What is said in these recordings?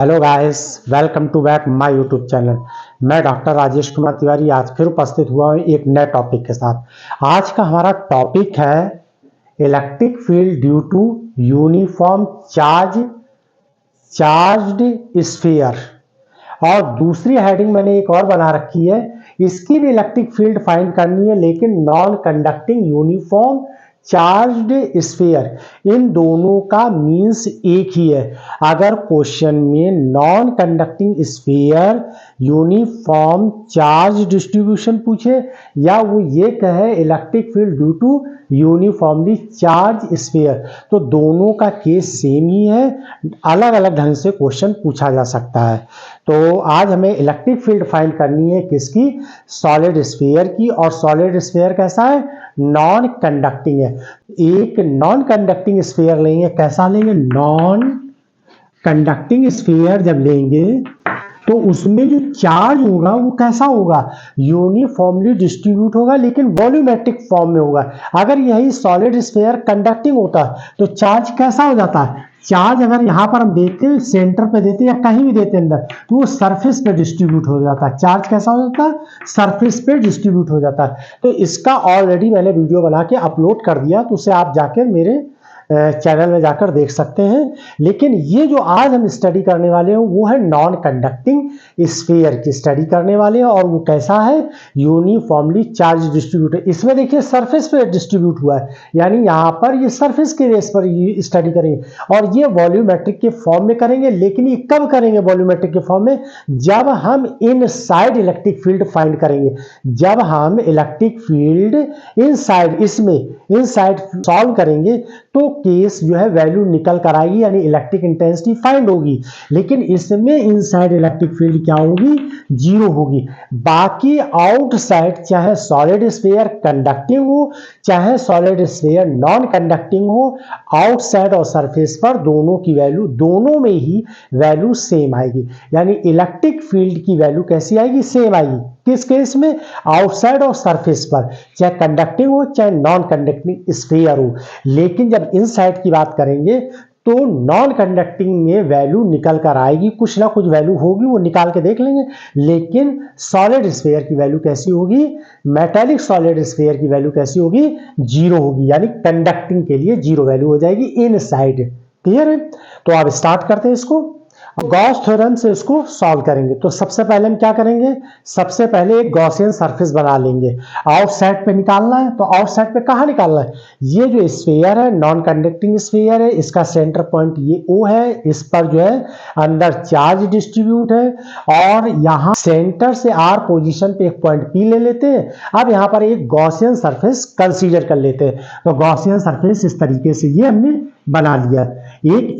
Hello guys, welcome to back my YouTube channel. मैं doctor Rajesh Kumar Tiwari आज फिर उपस्थित हुआ हूँ एक नए टॉपिक के साथ। आज का हमारा टॉपिक है electric field due to uniform charged sphere. और दूसरी हेडिंग मैंने एक और बना रखी है, इसकी भी इलेक्ट्रिक फील्ड फाइंड करनी है लेकिन non conducting uniform charged sphere. इन दोनों का मीन्स एक ही है। अगर क्वेश्चन में non conducting sphere uniform charge distribution पूछे या वो ये कहे electric field due to uniformly charge sphere, तो दोनों का केस सेम ही है, अलग अलग ढंग से क्वेश्चन पूछा जा सकता है। तो आज हमें इलेक्ट्रिक फील्ड फाइंड करनी है किसकी? सॉलिड स्फीयर की। और सॉलिड स्फीयर कैसा है? नॉन कंडक्टिंग है। एक नॉन कंडक्टिंग स्फीयर लेंगे, कैसा लेंगे? नॉन कंडक्टिंग स्फीयर जब लेंगे तो उसमें जो चार्ज होगा वो कैसा होगा? यूनिफॉर्मली डिस्ट्रीब्यूट होगा लेकिन वॉल्यूमेट्रिक फॉर्म में होगा। अगर यही सॉलिड स्फीयर कंडक्टिंग होता तो चार्ज कैसा हो जाता है? चार्ज अगर यहाँ पर हम देते हैं, सेंटर पे देते या कहीं भी देते अंदर, तो वो सरफेस पे डिस्ट्रीब्यूट हो जाता है। चार्ज कैसा हो जाता है? सरफेस पे डिस्ट्रीब्यूट हो जाता है। तो इसका ऑलरेडी मैंने वीडियो बना के अपलोड कर दिया, तो उसे आप जाके मेरे चैनल में जाकर देख सकते हैं। लेकिन ये जो आज हम स्टडी करने वाले हैं वो है नॉन कंडक्टिंग स्फीयर की स्टडी करने वाले हैं। और वो कैसा है? यूनिफॉर्मली चार्ज डिस्ट्रीब्यूट है। इसमें देखिए सरफेस पे डिस्ट्रीब्यूट हुआ है, यानी यहाँ पर ये सरफेस के बेस पर ये स्टडी करेंगे और ये वॉल्यूमेट्रिक के फॉर्म में करेंगे। लेकिन ये कब करेंगे वॉल्यूमेट्रिक के फॉर्म में? जब हम इनसाइड इलेक्ट्रिक फील्ड फाइंड करेंगे। जब हम इलेक्ट्रिक फील्ड इनसाइड, इसमें इनसाइड सॉल्व करेंगे तो केस जो है वैल्यू निकल कर आएगी, यानी इलेक्ट्रिक इंटेंसिटी फाइंड होगी। लेकिन इसमें इनसाइड इलेक्ट्रिक फील्ड क्या होगी? जीरो होगी। बाकी आउटसाइड चाहे सॉलिड स्फीयर कंडक्टिंग हो चाहे सॉलिड स्फीयर नॉन कंडक्टिंग हो, आउटसाइड और सरफेस पर दोनों की वैल्यू, दोनों में ही वैल्यू सेम आएगी। यानी इलेक्ट्रिक फील्ड की वैल्यू कैसी आएगी? सेम आएगी। किस केस में? आउटसाइड और सरफेस पर, चाहे कंडक्टिंग हो चाहे नॉन कंडक्टिंग स्फीयर हो। लेकिन जब इनसाइड की बात करेंगे तो नॉन कंडक्टिंग में वैल्यू निकल कर आएगी, कुछ ना कुछ वैल्यू होगी, वो निकाल के देख लेंगे। लेकिन सॉलिड स्फीयर की वैल्यू कैसी होगी? मेटालिक सॉलिड स्फीयर की वैल्यू कैसी होगी? जीरो होगी। यानी कंडक्टिंग के लिए जीरो वैल्यू हो जाएगी इनसाइड। क्लियर है? तो आप स्टार्ट करते हैं इसको, गॉस थ्योरम से इसको सॉल्व करेंगे। तो सबसे पहले हम क्या करेंगे? सबसे पहले एक गॉसियन सरफेस बना लेंगे। आउटसाइड पे निकालना है, तो आउटसाइड पे कहाँ निकालना है? ये जो स्फीयर है नॉन कंडक्टिंग स्फीयर है, इसका सेंटर पॉइंट ये O है। इस पर जो है अंदर चार्ज डिस्ट्रीब्यूट है और यहाँ सेंटर से R पोजीशन पे एक पॉइंट P ले लेते हैं। अब यहाँ पर एक गॉसियन सरफेस कंसीडर कर लेते हैं। तो गॉसियन सरफेस इस तरीके से ये हमने बना लिया। एक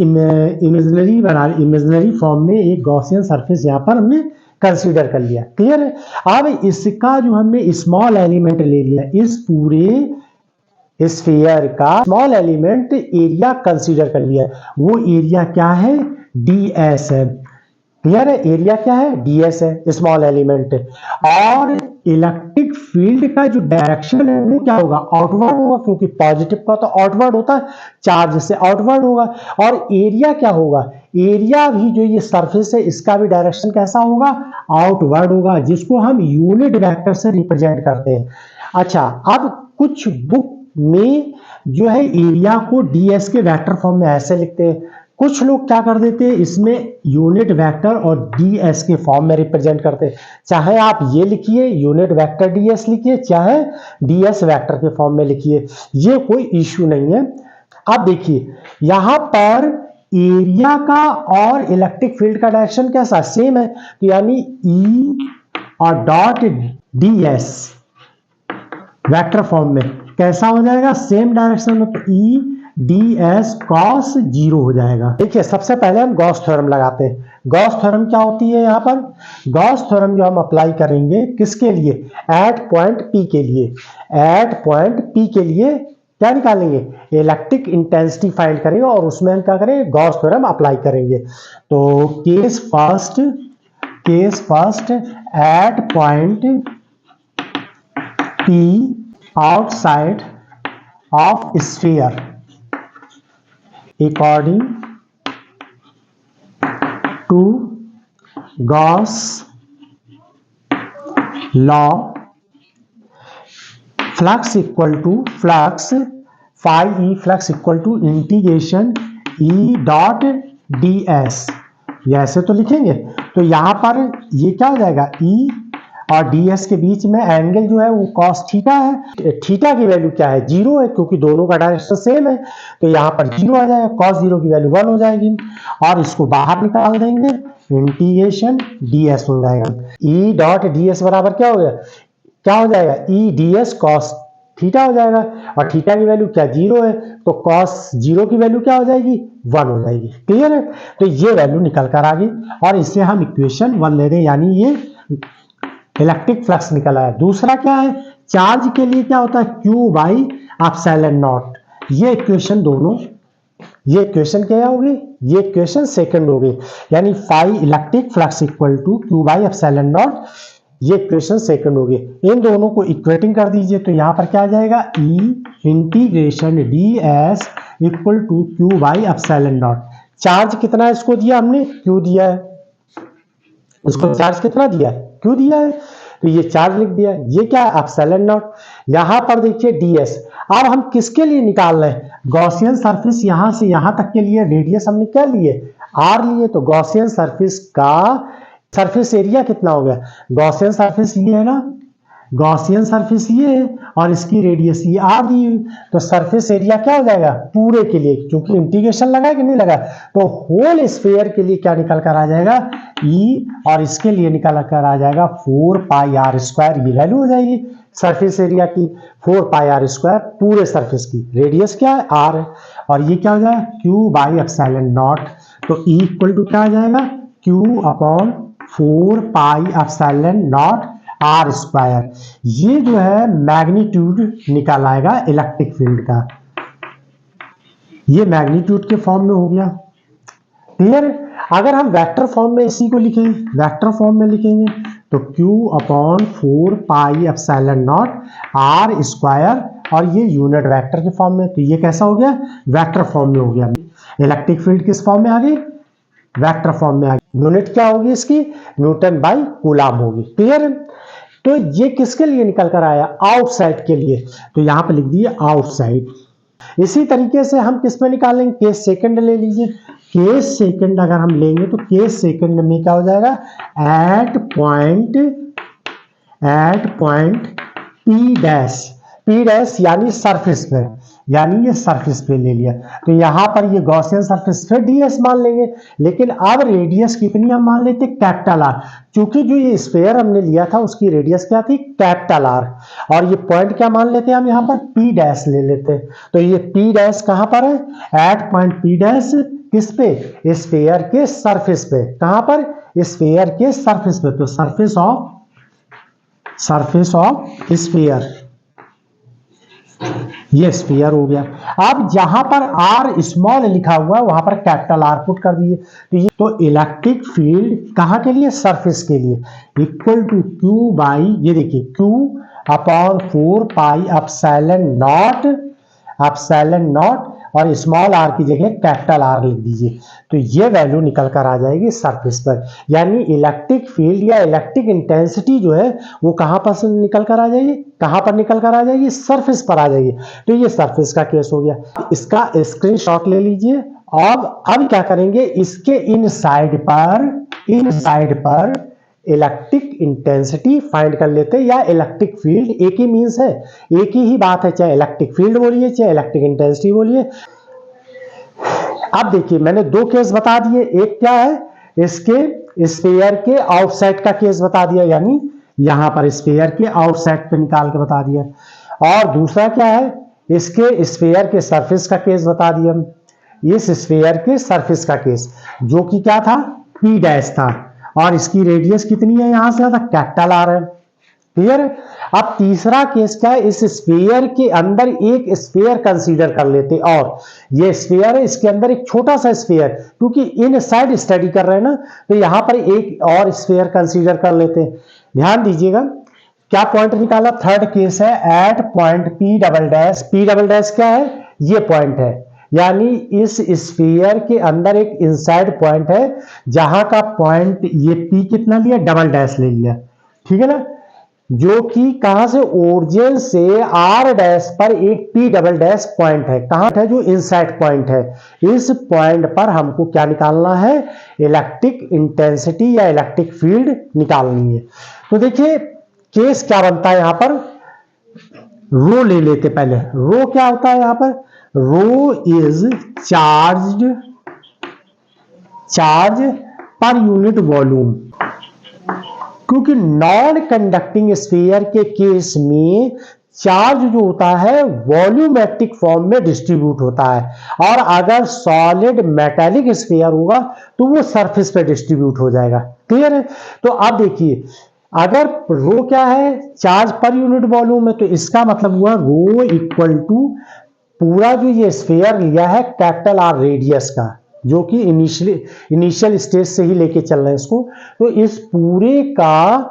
इमेजिनरी फॉर्म में एक गॉसियन सरफेस यहाँ पर हमने कंसीडर कर लिया। क्लियर है? अब इसका जो हमने स्मॉल एलिमेंट ले लिया, इस पूरे स्फीयर का स्मॉल एलिमेंट एरिया कंसीडर कर लिया। वो एरिया क्या है? ds है। क्लियर है? एरिया क्या है? ds है, स्मॉल एलिमेंट। और इलेक्ट्रिक फील्ड का जो डायरेक्शन है वो क्या होगा? आउटवर्ड होगा, क्योंकि पॉजिटिव का तो आउटवर्ड होता है, चार्ज से आउटवर्ड होगा। और एरिया क्या होगा? एरिया भी जो ये सरफेस है इसका भी डायरेक्शन कैसा होगा? आउटवर्ड होगा, जिसको हम यूनिट वेक्टर से रिप्रेजेंट करते हैं। अच्छा, अब कुछ बुक में जो है एरिया को ds के वेक्टर फॉर्म में ऐसे लिखते हैं। कुछ लोग क्या कर देते हैं, इसमें यूनिट वेक्टर और ds के फॉर्म में रिप्रेजेंट करते हैं। चाहे आप ये लिखिए यूनिट वेक्टर ds लिखिए, चाहे ds वेक्टर के फॉर्म में लिखिए, ये कोई इश्यू नहीं है। अब देखिए यहां पर एरिया का और इलेक्ट्रिक फील्ड का डायरेक्शन कैसा? सेम है। तो यानी E और डॉट ds वेक्टर फॉर्म में कैसा हो जाएगा? सेम डायरेक्शन में। तो E ds cos 0 हो जाएगा। देखिए सबसे पहले हम गॉस थ्योरम लगाते हैं। गॉस थ्योरम क्या होती है? यहाँ पर गॉस थ्योरम जो हम अप्लाई करेंगे किसके लिए? एट पॉइंट P के लिए। एट पॉइंट P के लिए क्या निकालेंगे? इलेक्ट्रिक इंटेंसिटी फाइंड करेंगे और उसमें हम क्या करेंगे? गॉस थ्योरम अप्लाई करेंगे। तो case first at point P outside of sphere according to Gauss law, flux equal to flux phi E flux equal to integration E dot D S, ऐसे तो लिखेंगे। तो यहां पर ये क्या हो जाएगा, ई और डी एस के बीच में एंगल जो है वो कॉस थीटा है। थीटा की वैल्यू क्या है, 0 है, क्योंकि दोनों का डायरेक्शन सेम है, तो यहाँ पर 0 आ जाएगा, कॉस 0 की वैल्यू 1 हो जाएगी, और इसको बाहर निकाल देंगे, इंटीग्रेशन डी एस हो जाएगा। ई डॉट डी एस बराबर क्या हो गया, क्या हो जाएगा, E D S cos theta हो जाएगा, और थीटा की वैल्यू क्या 0 है, तो कॉस 0 की वैल्यू क्या हो जाएगी, 1 हो जाएगी। क्लियर है, तो ये वैल्यू निकल कर आ गई, और इससे हम इक्वेशन 1 ले रहे हैं, यानी ये इलेक्ट्रिक फ्लक्स निकल आया। दूसरा क्या है, चार्ज के लिए क्या होता है, Q बाई एप्सिलॉन नॉट। ये इक्वेशन दोनों, ये इक्वेशन क्या होगी, ये इक्वेशन सेकंड होगी, यानी phi electric flux equal to Q by epsilon naught, ये इक्वेशन सेकंड होगी। इन दोनों को इक्वेटिंग कर दीजिए, तो यहां पर क्या आ जाएगा, E integration d s equal to Q by epsilon naught. Charge कितना है इसको दिया हमने, Q दिया है, इसको चार्ज कितना दिया है, Q दिया है, तो ये चार्ज लिख दिया। ये क्या है, एप्सिलॉन नॉट। यहां पर देखिए ds, अब हम किसके लिए निकाल रहे हैं, गॉसियन सरफेस, यहां से यहां तक के लिए रेडियस हमने क्या लिए, r लिए, तो गॉसियन सरफेस का सरफेस एरिया कितना हो गया, गॉसियन सरफेस ये है ना, गॉसियन सरफेस ये है, और इसकी रेडियस ये r दी हुई, तो सरफेस एरिया क्या हो जाएगा पूरे के लिए, क्योंकि इंटीग्रेशन लगा कि नहीं लगा, तो होल स्फीयर के लिए क्या निकल कर आ जाएगा, E, और इसके लिए निकल कर आ जाएगा 4 पाई आर स्क्वायर, ये वैल्यू हो जाएगी सरफेस एरिया की, 4 पाई आर स्क्वायर पूरे सरफेस की, रेडियस क्या है r है, और ये क्या हो जाएगा Q बाई एप्सिलॉन नॉट, तो E इक्वल टू क्या आ जाएगा, Q upon 4 pi epsilon naught r square. ये जो है मैग्नीट्यूड निकल आएगा इलेक्ट्रिक फील्ड का, ये मैग्नीट्यूड के फॉर्म में हो गया। क्लियर है, अगर हम वेक्टर फॉर्म में इसी को लिखेंगे, वेक्टर फॉर्म में लिखेंगे, तो Q upon 4 pi epsilon naught r square, और ये यूनिट वेक्टर के फॉर्म में, तो ये कैसा हो गया, वेक्टर फॉर्म में हो गया। इलेक्ट्रिक फील्ड किस फॉर्म में आ गई, वेक्टर फॉर्म में आ गई। यूनिट क्या होगी इसकी, न्यूटन बाई कूलम होगी। क्लियर है, तो ये किसके लिए निकल कर आया, आउटसाइड के लिए, तो यहां पे लिख दिए आउटसाइड। इसी तरीके से हम किस में निकालेंगे, केस सेकंड ले लीजिए, केस सेकंड अगर हम लेंगे तो केस सेकंड में क्या हो जाएगा, एट पॉइंट पी डैश यानी सरफेस पे, यानी ये सरफेस पे ले लिया, तो यहां पर ये गॉसियन सरफेस फिर ds मान लेंगे, लेकिन अब रेडियस कितनी हम मान लेते, कैपिटल R, क्योंकि जो ये स्फीयर हमने लिया था उसकी रेडियस क्या थी, कैपिटल R, और ये पॉइंट क्या मान लेते हैं हम यहाँ पर P डैश ले लेते हैं, तो ये P डैश कहां पर है, एट पॉइंट P डैश, किस पे, स्फीयर के सरफेस पे, कहां पर, स्फीयर के सरफेस पे, तो सरफेस ऑफ स्फीयर, ये स्फीयर हो गया। अब जहां पर r स्मॉल लिखा हुआ है वहां पर कैपिटल R पुट कर दिए, तो ये तो इलेक्ट्रिक फील्ड कहां के लिए, सरफेस के लिए, इक्वल टू Q बाई, ये देखिए Q upon 4 pi epsilon not, और स्मॉल r की जगह कैपिटल R लिख दीजिए, तो ये वैल्यू निकल कर आ जाएगी सरफेस पर, यानी इलेक्ट्रिक फील्ड या इलेक्ट्रिक इंटेंसिटी जो है वो कहां पर निकल कर आ जाएगी, कहां पर निकल कर आ जाएगी, सरफेस पर आ जाएगी, तो ये सरफेस का केस हो गया। इसका स्क्रीनशॉट ले लीजिए। अब क्या करेंगे, इसके इनसाइड पर इलेक्ट्रिक इंटेंसिटी फाइंड कर लेते हैं, या इलेक्ट्रिक फील्ड, एक ही मीन्स है, एक ही बात है, चाहे इलेक्ट्रिक फील्ड बोलिए चाहे इलेक्ट्रिक इंटेंसिटी बोलिए। अब देखिए मैंने दो केस बता दिए, एक क्या है, इसके स्फीयर के आउटसाइड का केस बता दिया, यानी यहां पर स्फीयर के आउटसाइड पे निकाल के बता दिया, और दूसरा क्या है, इसके स्फीयर के सरफेस का केस बता दिया, इस स्फीयर के सरफेस का केस, जो कि क्या था, P डैश था, और इसकी रेडियस कितनी है, यहां से कैपिटल R है। क्लियर है, अब तीसरा केस क्या है, इस स्फीयर के अंदर एक स्फीयर कंसीडर कर लेते, और ये स्फीयर है, इसके अंदर एक छोटा सा स्फीयर, क्योंकि इन साइड स्टडी कर रहे हैं ना, तो यहां पर एक और स्फीयर कंसीडर कर लेते हैं। ध्यान दीजिएगा, क्या पॉइंट निकाला, थर्ड केस है, at point P double dash क्या है, ये पॉइंट है, यानी इस स्फीयर के अंदर एक इनसाइड पॉइंट है, जहां का पॉइंट ये P कितना लिया, डबल डैश ले लिया, ठीक है ना, जो कि कहां से, ओरिजिन से R डैश पर एक P डबल डैश पॉइंट है, कहां है, जो इनसाइड पॉइंट है। इस पॉइंट पर हमको क्या निकालना है, इलेक्ट्रिक इंटेंसिटी या इलेक्ट्रिक फील्ड निकालनी है। तो देखिए केस क्या बनता है, यहां पर रो ले लेते पहले। रो क्या होता है यहां पर, rho is charge per unit volume, क्योंकि नॉन कंडक्टिंग स्फीयर के केस में चार्ज जो होता है वॉल्यूमेट्रिक फॉर्म में डिस्ट्रीब्यूट होता है, और अगर सॉलिड मेटालिक स्फीयर होगा तो वो सरफेस पे डिस्ट्रीब्यूट हो जाएगा। क्लियर है। तो अब देखिए, अगर रो क्या है, चार्ज पर यूनिट वॉल्यूम है, तो इसका मतलब हुआ रो इक्वल टू पूरा जो ये स्फीयर लिया है कैपिटल आर रेडियस का, जो कि इनिशियल स्टेज से ही लेके चल रहे हैं इसको, तो इस पूरे का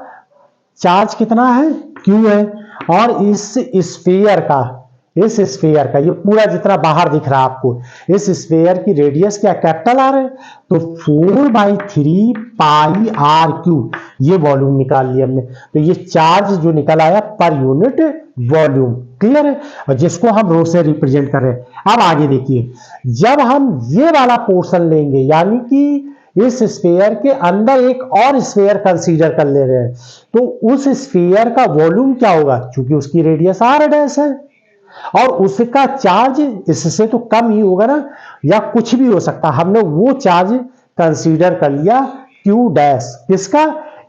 चार्ज कितना है, क्यू है, और इस स्फीयर का ये पूरा जितना बाहर दिख रहा है आपको, इस स्फीयर की रेडियस क्या, कैपिटल आर है, तो 4/3 पाई आर क्यू, ये वॉल्यूम निकाल लिया हमने। तो ये चार्ज जो निकल आया पर यूनिट वॉल्यूम। क्लियर है, और जिसको हम रो से रिप्रेजेंट कर रहे हैं। अब आगे देखिए, जब हम ये वाला पोर्शन लेंगे, यानी कि इस स्फीयर के अंदर एक और स्फीयर कंसीडर कर ले रहे हैं, तो उस स्फीयर का वॉल्यूम क्या होगा, क्योंकि उसकी रेडियस आर डैश है, और उसका चार्ज इससे तो कम ही होगा ना, या कुछ भी हो सकता, हमने वो चार्ज कंसीडर कर लिया क्यू डैश। किसका,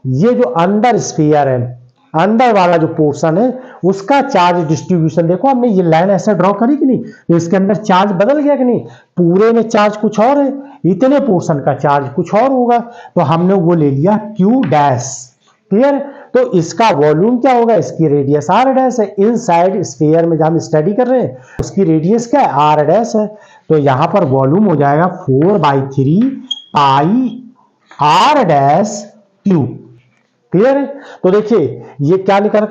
ये जो अंदर स्फीयर है, अंदर वाला जो पोर्शन है, उसका चार्ज डिस्ट्रीब्यूशन। देखो हमने ये लाइन ऐसे ड्रॉ करी कि नहीं, तो इसके अंदर चार्ज बदल गया कि नहीं, पूरे में चार्ज कुछ और है, इतने पोर्शन का चार्ज कुछ और होगा, तो हमने वो ले लिया क्यू डैश। क्लियर। तो इसका वॉल्यूम क्या होगा, इसकी रेडियस आर डैश है, इनसाइड स्फीयर में जहां हम स्टडी कर रहे हैं उसकी रेडियस क्या है, आर डैश है, तो यहां पर वॉल्यूम हो जाएगा 4/3 पाई आर डैश क्यू। क्लियर है। तो देखिए ये क्या निकल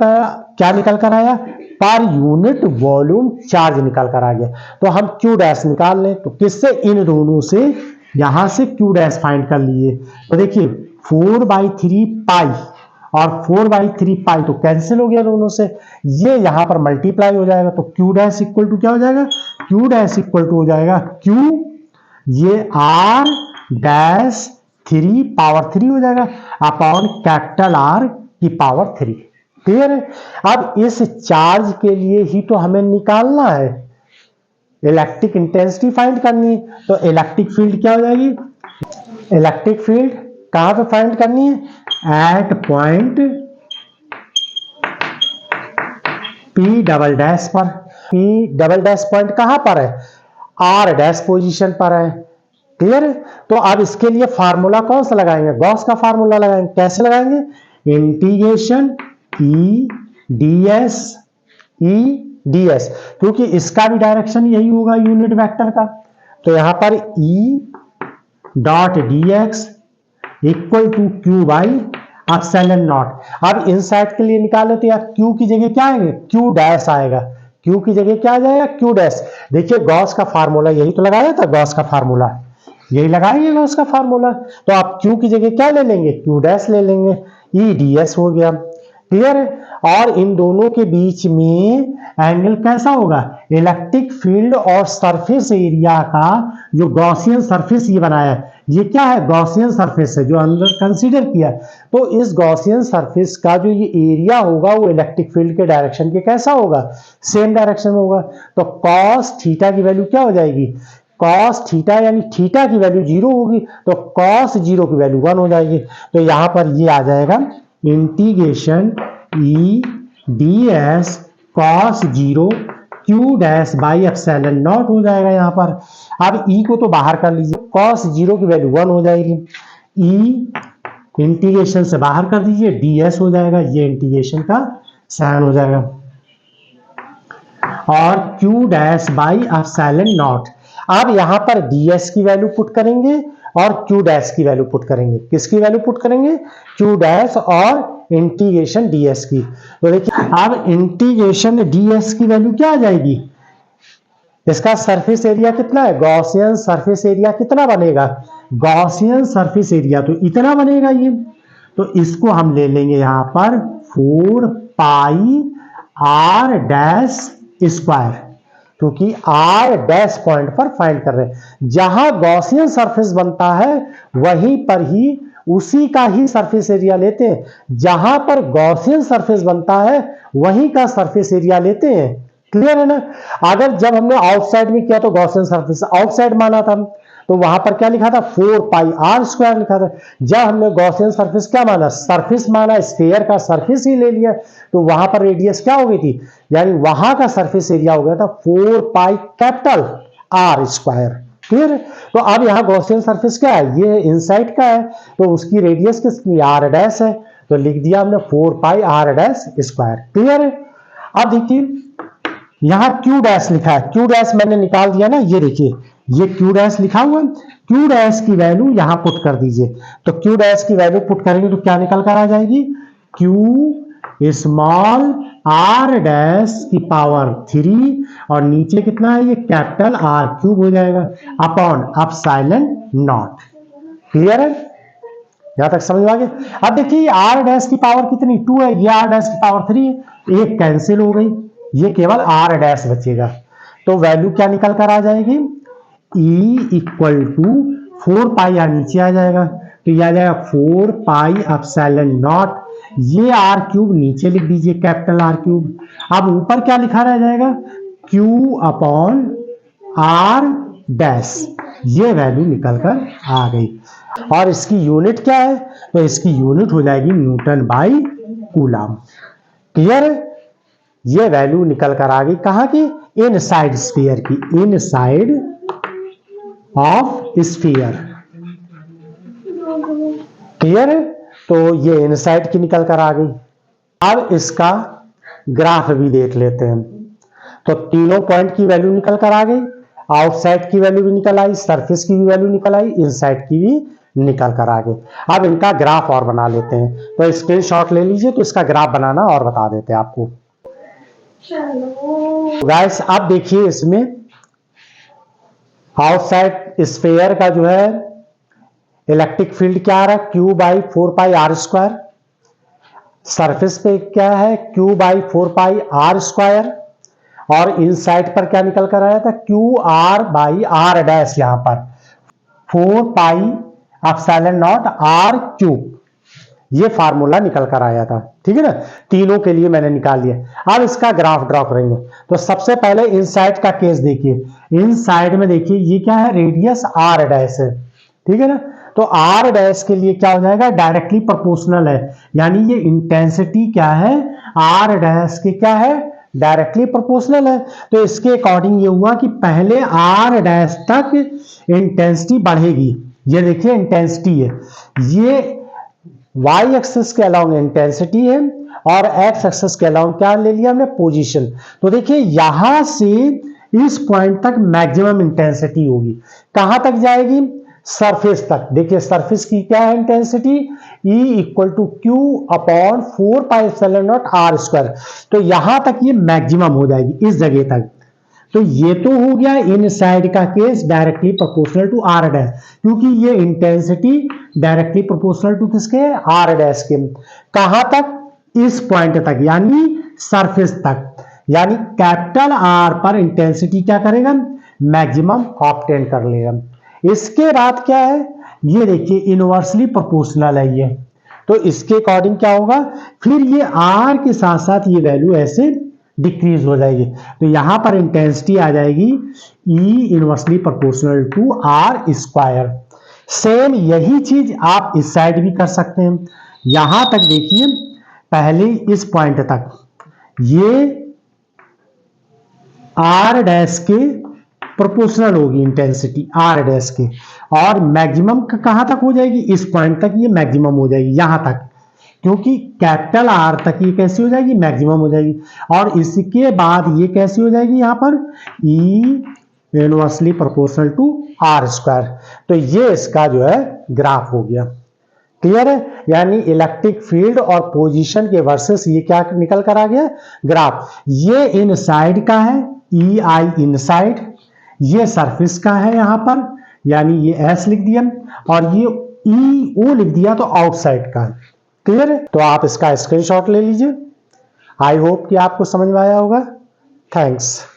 कर आया, पर यूनिट वॉल्यूम चार्ज निकल कर आ गया। तो हम क्यू डैश निकाल लें, तो किससे, इन दोनों से, यहां से क्यू डैश फाइंड कर लिए। तो देखिए 4/3 पाई और 4/3 पाई तो कैंसिल हो गया दोनों से, ये यहां पर मल्टीप्लाई हो जाएगा, तो क्यू डैश इक्वल टू क्या हो जाएगा, क्यू डैश इक्वल टू हो जाएगा क्यू, ये आर डैश 3 पावर 3 हो जाएगा अपॉन कैपिटल आर की पावर 3। क्लियर है। अब इस चार्ज के लिए ही तो हमें निकालना है, इलेक्ट्रिक इंटेंसिटी फाइंड करनी है, तो इलेक्ट्रिक फील्ड क्या हो जाएगी, इलेक्ट्रिक फील्ड कहां पे फाइंड करनी है, at point P double dash पर। P डबल डैश पॉइंट कहां पर है, R डैश पोजीशन पर है। क्लियर है। तो अब इसके लिए फार्मूला कौन सा लगाएंगे, गॉस का फार्मूला लगाएंगे। कैसे लगाएंगे, इंटीग्रेशन ई ds, क्योंकि इसका भी डायरेक्शन यही होगा यूनिट वेक्टर का। तो यहां पर E dot dx equal to q by epsilon naught. अब इन साइड के लिए निकाले तो यार क्यू की जगह क्या आएगा, क्यू डैश आएगा, क्यू की जगह क्या आ जाएगा, क्यू डैश। देखिए गॉस का फार्मूला यही तो लगाया था, गॉस का फार्मूला यही लगाएंगे गॉस का फार्मूला। तो आप क्यू की जगह क्या ले लेंगे, क्यू डैश ले लेंगे, ई ds हो गया। क्लियर है। और इन दोनों के बीच में एंगल कैसा होगा, इलेक्ट्रिक फील्ड और सरफेस एरिया का जो गॉसियन सरफेस ये बनाया है, ये क्या है, गॉसियन सरफेस है जो अंदर कंसीडर किया। तो इस गॉसियन सरफेस का जो ये एरिया होगा वो इलेक्ट्रिक फील्ड के डायरेक्शन के कैसा होगा, सेम डायरेक्शन में होगा। तो कॉस थीटा की वैल्यू क्या हो जाएगी, कॉस थीटा यानी थीटा की वैल्यू 0 होगी, तो कॉस 0 की वैल्यू 1 हो जाएगी। तो यहां पर ये आ जाएगा integration E ds cos 0 Q dash by epsilon not हो जाएगा यहां पर। अब ई को तो बाहर कर लीजिए, कॉस 0 की वैल्यू 1 हो जाएगी, ई इंटीग्रेशन से बाहर कर दीजिए, ds हो जाएगा, ये इंटीग्रेशन का साइन हो जाएगा, और Q dash by epsilon naught. अब यहां पर ds की वैल्यू पुट करेंगे और क्यू डैश की वैल्यू पुट करेंगे। किसकी वैल्यू पुट करेंगे, क्यू डैश और इंटीग्रेशन ds की। तो देखिए अब इंटीग्रेशन ds की वैल्यू क्या आ जाएगी, इसका सरफेस एरिया कितना है, गॉसियन सरफेस एरिया कितना बनेगा, गॉसियन सरफेस एरिया तो इतना बनेगा ये। तो इसको हम ले लेंगे यहां पर 4 पाई आर डैश स्क्वायर, क्योंकि आर डैश पॉइंट पर फाइंड कर रहे हैं। जहां गॉसियन सरफेस बनता है वहीं पर ही उसी का ही सरफेस एरिया लेते हैं, जहां पर गॉसियन सरफेस बनता है वहीं का सरफेस एरिया लेते हैं। क्लियर है ना। अगर जब हमने आउटसाइड में किया तो गॉसियन सरफेस आउटसाइड माना था, तो वहां पर क्या लिखा था, 4 पाई आर स्क्वायर लिखा था। जब हमने गॉसियन सरफेस क्या माना, सरफेस माना, स्फीयर का सरफेस ही ले लिया, तो वहां पर रेडियस क्या हो गई थी, यानी वहां का सरफेस एरिया हो गया था 4 pi capital R square. Clear है। तो अब यहाँ गॉसियन सरफेस क्या है, ये इनसाइड का है, तो उसकी रेडियस कितनी, आर डैश है, तो लिख दिया हमने 4 pi are dash square. Clear है। अब देखिए यहां क्यू डैश लिखा है, क्यू डैश मैंने निकाल दिया ना, ये देखिए ये क्यू डैश लिखा हुआ है, क्यू डैश की वैल्यू यहां पुट कर दीजिए। तो क्यू डैश की वैल्यू पुट करेंगे तो क्या निकल कर आ जाएगी, क्यू स्मॉल आर डैश की पावर 3 और नीचे कितना है, ये कैपिटल आर क्यूब हो जाएगा अपॉन एप्सिलॉन नॉट। क्लियर है, यहां तक समझ में आ गया। अब देखिए आर डैश की पावर कितनी 2 है, ये आर डैश की पावर 3 है, एक कैंसिल हो गई, ये केवल आर डैश बचेगा। तो वैल्यू क्या निकल कर आ जाएगी, E equal to 4 pi r नीचे आ जाएगा, तो ये आ जाएगा 4 पाई एप्सिलॉन नॉट, ये आर क्यूब नीचे लिख दीजिए कैपिटल आर क्यूब। अब ऊपर क्या लिखा रह जाएगा, क्यू अपॉन आर डैश, ये वैल्यू निकल कर आ गई। और इसकी यूनिट क्या है, तो इसकी यूनिट हो जाएगी न्यूटन बाई कूलम। क्लियर है, ये वैल्यू निकल कर आ गई कहां की, इनसाइड स्फीयर की, इनसाइड ऑफ स्फीयर। क्लियर है, तो ये इनसाइड की निकल कर आ गई। अब इसका ग्राफ भी देख लेते हैं। तो तीनों पॉइंट की वैल्यू निकल कर आ गई, आउटसाइड की वैल्यू भी निकल आई, सरफेस की भी वैल्यू निकल आई, इनसाइड की भी निकल कर आ गई। अब इनका ग्राफ और बना लेते हैं, तो स्क्रीनशॉट ले लीजिए, तो इसका ग्राफ बनाना और बता देते हैं आपको। गाइस अब देखिए इसमें आउटसाइड स्फीयर का जो है इलेक्ट्रिक फील्ड क्या आ रहा है, q by 4 pi r square, surface पे क्या है, q by 4 pi r square, और इनसाइड पर क्या निकल कर आया था, q r by r dash, यहां पर 4 pi epsilon naught r cube, ये फार्मूला निकल कर आया था। ठीक है ना, तीनों के लिए मैंने निकाल लिया। अब इसका ग्राफ ड्रॉ करेंगे। तो सबसे पहले इनसाइड का केस देखिए, इनसाइड में देखिए ये क्या है, रेडियस आर डैश है। ठीक है ना, तो आर डैश के लिए क्या हो जाएगा, डायरेक्टली प्रोपोर्शनल है, यानी ये इंटेंसिटी क्या है, आर डैश के क्या है, डायरेक्टली प्रोपोर्शनल है। तो इसके अकॉर्डिंग ये हुआ कि पहले आर डैश तक इंटेंसिटी बढ़ेगी। ये देखिए इंटेंसिटी है, ये y एक्सिस के अलाउंग इंटेंसिटी है और x एक्सिस के अलाउंग क्या ले लिया हमने, पोजीशन। तो देखिए यहां से इस पॉइंट तक मैक्सिमम इंटेंसिटी होगी, कहां तक जाएगी, सरफेस तक। देखिए सरफेस की क्या है intensity, E equal to q upon 4 pi epsilon naught r square. तो यहां तक ये मैक्सिमम हो जाएगी, इस जगह तक। तो ये तो हो गया इनसाइड का case, directly proportional to r dash, क्योंकि ये इंटेंसिटी डायरेक्टली प्रोपोर्शनल टू किसके, आर डैश के। कहां तक, इस पॉइंट तक, यानी सरफेस तक, यानी कैपिटल आर पर इंटेंसिटी क्या करेगा, मैक्सिमम ऑब्टेन कर लेगा। इसके बाद क्या है, ये देखिए इनवर्सली प्रोपोर्शनल है ये, तो इसके अकॉर्डिंग क्या होगा, फिर ये आर के साथ साथ ये वैल्यू ऐसे डिक्रीज हो जाएगी। तो यहां पर इंटेंसिटी आ जाएगी E inversely proportional to r square. Same यही चीज आप इस साइड भी कर सकते हैं। यहां तक देखिए पहले इस पॉइंट तक ये आर डैश के प्रोपोर्शनल होगी इंटेंसिटी, आर डैश के, और मैक्सिमम कहां तक हो जाएगी, इस पॉइंट तक ये मैक्सिमम हो जाएगी, यहां तक, क्योंकि कैपिटल आर तक ये कैसी हो जाएगी, मैक्सिमम हो जाएगी। और इसके बाद ये कैसी हो जाएगी, यहां पर E inversely proportional to r square. तो ये इसका जो है ग्राफ हो गया। क्लियर है, यानी इलेक्ट्रिक फील्ड और पोजीशन के वर्सेस ये क्या निकल कर आ गया, ग्राफ। ये इनसाइड का है, E आई इनसाइड, ये सरफेस का है यहां पर, यानी ये एस लिख दिया और ये ई ओ लिख दिया तो आउटसाइड का। क्लियर है? तो आप इसका स्क्रीनशॉट ले लीजिए। आई होप कि आपको समझ में आया होगा। थैंक्स।